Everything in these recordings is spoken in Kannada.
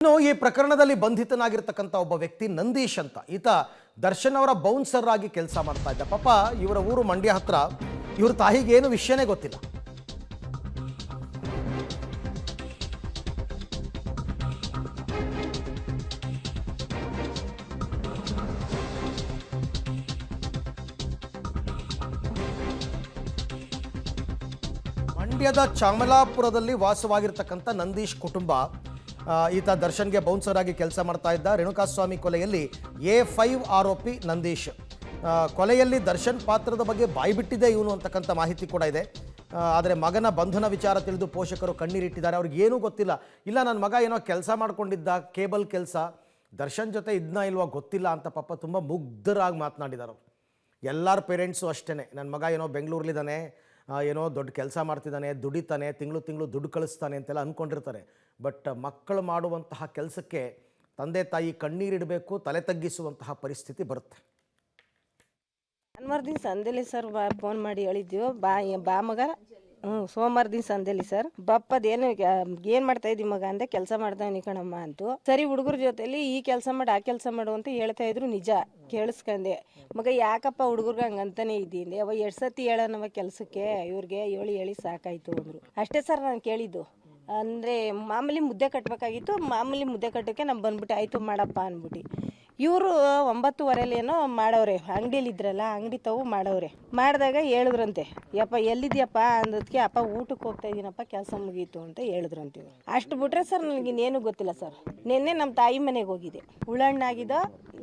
ಇನ್ನು ಈ ಪ್ರಕರಣದಲ್ಲಿ ಬಂಧಿತನಾಗಿರ್ತಕ್ಕಂಥ ಒಬ್ಬ ವ್ಯಕ್ತಿ ನಂದೀಶ್ ಅಂತ ಈತ ದರ್ಶನ್ ಅವರ ಬೌನ್ಸರ್ ಆಗಿ ಕೆಲಸ ಮಾಡ್ತಾ ಇದ್ದ. ಪಾಪ ಇವರ ಊರು ಮಂಡ್ಯ ಹತ್ರ. ಇವ್ರ ತಾಯಿಗೆ ಏನು ವಿಷಯನೇ ಗೊತ್ತಿಲ್ಲ. ಮಂಡ್ಯದ ಚಾಮಲಾಪುರದಲ್ಲಿ ವಾಸವಾಗಿರ್ತಕ್ಕಂಥ ನಂದೀಶ್ ಕುಟುಂಬ ಈತ ದರ್ಶನ್ಗೆ ಬೌನ್ಸರ್ ಆಗಿ ಕೆಲಸ ಮಾಡ್ತಾ ಇದ್ದ. ರೇಣುಕಾಸ್ವಾಮಿ ಕೊಲೆಯಲ್ಲಿ A5 ಆರೋಪಿ ನಂದೀಶ್. ಕೊಲೆಯಲ್ಲಿ ದರ್ಶನ್ ಪಾತ್ರದ ಬಗ್ಗೆ ಬಾಯ್ಬಿಟ್ಟಿದೆ ಇವನು ಅಂತಕ್ಕಂಥ ಮಾಹಿತಿ ಕೂಡ ಇದೆ. ಆದರೆ ಮಗನ ಬಂಧನ ವಿಚಾರ ತಿಳಿದು ಪೋಷಕರು ಕಣ್ಣೀರಿಟ್ಟಿದ್ದಾರೆ. ಅವ್ರಿಗೆ ಏನೂ ಗೊತ್ತಿಲ್ಲ. ಇಲ್ಲ, ನನ್ನ ಮಗ ಏನೋ ಕೆಲಸ ಮಾಡ್ಕೊಂಡಿದ್ದ, ಕೇಬಲ್ ಕೆಲಸ, ದರ್ಶನ್ ಜೊತೆ ಇದನ್ನ ಇಲ್ವಾ ಗೊತ್ತಿಲ್ಲ ಅಂತ ಪಾಪ ತುಂಬ ಮುಗ್ಧರಾಗಿ ಮಾತನಾಡಿದ್ದಾರೆ. ಎಲ್ಲರ ಪೇರೆಂಟ್ಸು ಅಷ್ಟೇ, ನನ್ನ ಮಗ ಏನೋ ಬೆಂಗಳೂರಲ್ಲಿದ್ದಾನೆ, ಏನೋ ದೊಡ್ಡ ಕೆಲಸ ಮಾಡ್ತಿದ್ದಾನೆ, ದುಡಿತಾನೆ, ತಿಂಗಳು ದುಡ್ಡು ಕಳಿಸ್ತಾನೆ ಅಂತೆಲ್ಲ ಅಂದ್ಕೊಂಡಿರ್ತಾರೆ. ಬಟ್ ಮಕ್ಕಳು ಮಾಡುವಂತಹ ಕೆಲಸಕ್ಕೆ ತಂದೆ ತಾಯಿ ಕಣ್ಣೀರಿಡಬೇಕು, ತಲೆ ತಗ್ಗಿಸುವಂತಹ ಪರಿಸ್ಥಿತಿ ಬರುತ್ತೆ. ಭಾನುವಾರ ದಿನ ಸಂದೇಲಿ ಸರ್ ಫೋನ್ ಮಾಡಿ ಹೇಳಿದ್ವಿ, ಬಾ ಮಗ, ಸೋಮವಾರ ದಿನ ಸಂದೇಲಿ ಸರ್ ಬಪ್ಪದೇನು ಏನ್ ಮಾಡ್ತಾ ಇದ್ದಿ ಮಗ ಅಂದೆ. ಕೆಲಸ ಮಾಡ್ತಾನೆ ಕಣಮ್ಮ ಅಂತು. ಸರಿ, ಹುಡುಗರ ಜೊತೆಲಿ ಈ ಕೆಲಸ ಮಾಡು ಆ ಕೆಲಸ ಮಾಡು ಅಂತ ಹೇಳ್ತಾ ಇದ್ರು. ನಿಜ ಕೇಳಿಸ್ಕೊಂಡೆ. ಮಗ ಯಾಕಪ್ಪ ಹುಡುಗರ್ಗೆ ಹಂಗಂತಾನೆ ಇದ್ದೀನಿ, ಅವ ಎರಡು ಸತಿ ಹೇಳೋಣವ ಕೆಲಸಕ್ಕೆ, ಇವ್ರಿಗೆ ಹೇಳಿ ಸಾಕಾಯ್ತು ಅಂದ್ರು. ಅಷ್ಟೇ ಸರ್ ನಾನು ಕೇಳಿದ್ದು. ಅಂದರೆ ಮಾಮೂಲಿ ಮುದ್ದೆ ಕಟ್ಟಬೇಕಾಗಿತ್ತು, ಮಾಮೂಲಿ ಮುದ್ದೆ ಕಟ್ಟೋಕ್ಕೆ ನಾನು ಬಂದ್ಬಿಟ್ಟು ಆಯಿತು ಮಾಡಪ್ಪ ಅಂದ್ಬಿಟ್ಟು. ಇವರು 9:15 ಏನೋ ಮಾಡವ್ರೆ, ಅಂಗಡಿಯಲ್ಲಿ ಇದ್ರಲ್ಲ, ಅಂಗಡಿ ತಾವು ಮಾಡವ್ರೆ. ಮಾಡಿದಾಗ ಹೇಳಿದ್ರಂತೆ, ಯಪ್ಪ ಎಲ್ಲಿದ್ಯಪ್ಪ ಅಂದದಕ್ಕೆ, ಅಪ್ಪ ಊಟಕ್ಕೆ ಹೋಗ್ತಾ ಇದ್ದೀನಪ್ಪ, ಕೆಲಸ ಮುಗೀತು ಅಂತ ಹೇಳಿದ್ರಂತೆ. ಅಷ್ಟು ಬಿಟ್ರೆ ಸರ್ ನನಗಿನ್ನೇನು ಗೊತ್ತಿಲ್ಲ ಸರ್. ನಿನ್ನೆ ನಮ್ಮ ತಾಯಿ ಮನೆಗೆ ಹೋಗಿದ್ದೆ, ಹುಳಣ್ಣಾಗಿದ್ದ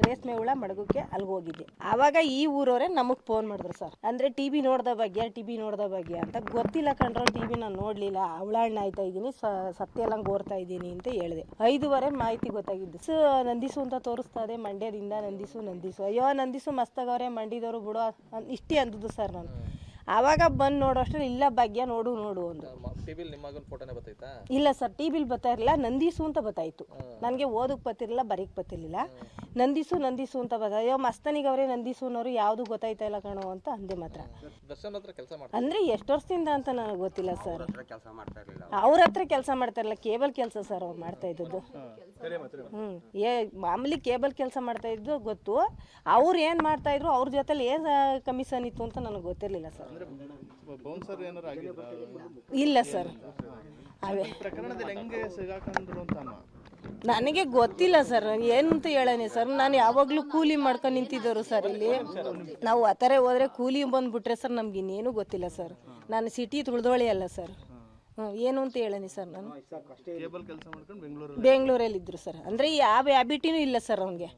ರೇಷ್ಮೆ ಹುಳ ಮಡಗಕ್ಕೆ ಅಲ್ಲಿಗೆ ಹೋಗಿದ್ದೆ. ಆವಾಗ ಈ ಊರವರೇ ನಮಗೆ ಫೋನ್ ಮಾಡಿದ್ರು ಸರ್. ಅಂದರೆ ಟಿ ವಿ ನೋಡ್ದ ಬಗ್ಗೆ ಅಂತ. ಗೊತ್ತಿಲ್ಲ ಕಣ್ರೋ, ಟಿ ವಿ ನಾನು ನೋಡಲಿಲ್ಲ, ಹುಳಣ್ಣ ಆಯ್ತಾ ಇದ್ದೀನಿ, ಸತ್ಯ ಎಲ್ಲ ಗೋರ್ತಾ ಇದ್ದೀನಿ ಅಂತ ಹೇಳಿದೆ. 5:15 ಮಾಹಿತಿ ಗೊತ್ತಾಗಿದ್ದು. ನಂದಿಸು ಅಂತ ತೋರಿಸ್ತಾ ಇದೆ, ಮಂಡ್ಯದಿಂದ ನಂದಿಸು, ಅಯ್ಯೋ ನಂದಿಸು ಮಸ್ತಾಗವ್ರೆ, ಮಂಡ್ಯದವರು ಬಿಡು ಇಷ್ಟೇ ಅಂದದ್ದು ಸರ್ ನಾನು. ಆವಾಗ ಬಂದು ನೋಡೋ ಅಷ್ಟರಲ್ಲಿ ಇಲ್ಲ ಭಾಗ್ಯ ನೋಡು ಒಂದು. ಇಲ್ಲ ಸರ್, ಟಿ ವಿಲಿ ಬರ್ತಾ ಇರಲಿಲ್ಲ, ನಂದಿಸು ಅಂತ ಬತ್ತಾಯಿತು. ನನಗೆ ಓದಕ್ಕೆ ಬರ್ತಿರಲಿಲ್ಲ, ಬರೀಕ್ ಬರ್ತಿರ್ಲಿಲ್ಲ. ನಂದಿಸು ಅಂತ ಬತ್ತ. ಅಯ್ಯೋ ಮಸ್ತನಿಗೆ ಅವರೇ ನಂದಿಸುನವರು, ಯಾವುದು ಗೊತ್ತಾಯ್ತಾ ಇಲ್ಲ ಕಣೋ ಅಂತ ಅಂದೆ ಮಾತ್ರ. ಅಂದರೆ ಎಷ್ಟು ವರ್ಷದಿಂದ ಅಂತ ನನಗೆ ಗೊತ್ತಿಲ್ಲ ಸರ್. ಅವ್ರ ಹತ್ರ ಕೆಲಸ ಮಾಡ್ತಾ ಇರಲಿಲ್ಲ, ಕೇಬಲ್ ಕೆಲಸ ಸರ್ ಅವ್ರು ಮಾಡ್ತಾ ಇದ್ದದ್ದು. ಮಾಮೂಲಿ ಕೇಬಲ್ ಕೆಲಸ ಮಾಡ್ತಾ ಇದ್ದು ಗೊತ್ತು. ಅವ್ರು ಏನು ಮಾಡ್ತಾ ಇದ್ರು, ಅವ್ರ ಜೊತೆಲಿ ಏನು ಕಮಿಷನ್ ಇತ್ತು ಅಂತ ನನಗೆ ಗೊತ್ತಿರಲಿಲ್ಲ ಸರ್. ಇಲ್ಲ ಸರ್, ನನಗೆ ಗೊತ್ತಿಲ್ಲ ಸರ್, ಏನು ಅಂತ ಹೇಳನೆ ಸರ್. ನಾನು ಯಾವಾಗಲೂ ಕೂಲಿ ಮಾಡ್ಕೊಂಡು ನಿಂತಿದ್ದವರು ಸರ್. ಇಲ್ಲಿ ನಾವು ಆ ಥರ ಹೋದ್ರೆ ಕೂಲಿ ಬಂದುಬಿಟ್ರೆ ಸರ್ ನಮ್ಗೆ ಇನ್ನೇನು ಗೊತ್ತಿಲ್ಲ ಸರ್. ನಾನು ಸಿಟಿ ತುಳಿದೋಳಿ ಅಲ್ಲ ಸರ್. ಏನು ಅಂತ ಹೇಳನಿ ಸರ್. ನಾನು ಬೆಂಗಳೂರಲ್ಲಿ ಇದ್ರು ಸರ್. ಅಂದರೆ ಯಾವ ಹ್ಯಾಬಿಟಿನೂ ಇಲ್ಲ ಸರ್ ಅವನಿಗೆ.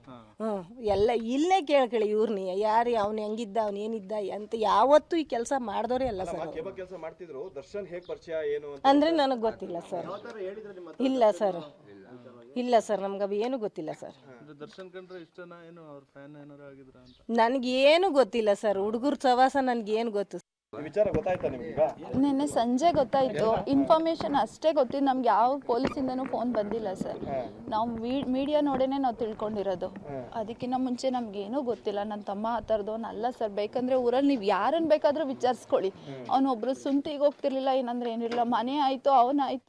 ಎಲ್ಲ ಇಲ್ಲೇ ಕೇಳ್ಕೊಳ್ಳಿ ಇವ್ರನ್ನ, ಯಾರು ಅವ್ನು ಹೆಂಗಿದ್ದ, ಅವ್ನು ಏನಿದ್ದ ಅಂತ ಯಾವತ್ತೂ ಈ ಕೆಲಸ ಮಾಡಿದವರೇ ಅಲ್ಲ ಸರ್. ಅಂದರೆ ನನಗೆ ಗೊತ್ತಿಲ್ಲ ಸರ್. ಇಲ್ಲ ಸರ್ ನಮ್ಗೆ ಅವು ಏನು ಗೊತ್ತಿಲ್ಲ ಸರ್. ನನಗೇನು ಗೊತ್ತಿಲ್ಲ ಸರ್. ಹುಡುಗರು ಸವಾಸ ನನಗೇನು ಗೊತ್ತು. ನಿನ್ನೆ ಸಂಜೆ ಗೊತ್ತಾಯ್ತು. ಇನ್ಫಾರ್ಮೇಶನ್ ಅಷ್ಟೇ ಗೊತ್ತಿದ್ದು, ನಮ್ಗೆ ಯಾವ ಪೊಲೀಸಿಂದನೂ ಫೋನ್ ಬಂದಿಲ್ಲ ಸರ್. ನಾವು ಮೀಡಿಯಾ ನೋಡೇನೆ ನಾವು ತಿಳ್ಕೊಂಡಿರೋದು. ಅದಕ್ಕಿಂತ ಮುಂಚೆ ನಮ್ಗೇನೂ ಗೊತ್ತಿಲ್ಲ. ನನ್ನ ತಮ್ಮ ಆ ಥರದವನು ಅಲ್ಲ ಸರ್. ಬೇಕಂದ್ರೆ ಊರಲ್ಲಿ ನೀವು ಯಾರನ್ನು ಬೇಕಾದರೂ ವಿಚಾರಿಸ್ಕೊಳ್ಳಿ, ಅವನೊಬ್ರು ಸುಂಟಿಗೆ ಹೋಗ್ತಿರ್ಲಿಲ್ಲ, ಏನಂದ್ರೆ ಏನಿರಲಿಲ್ಲ. ಮನೆ ಆಯಿತು, ಅವನಾಯಿತು.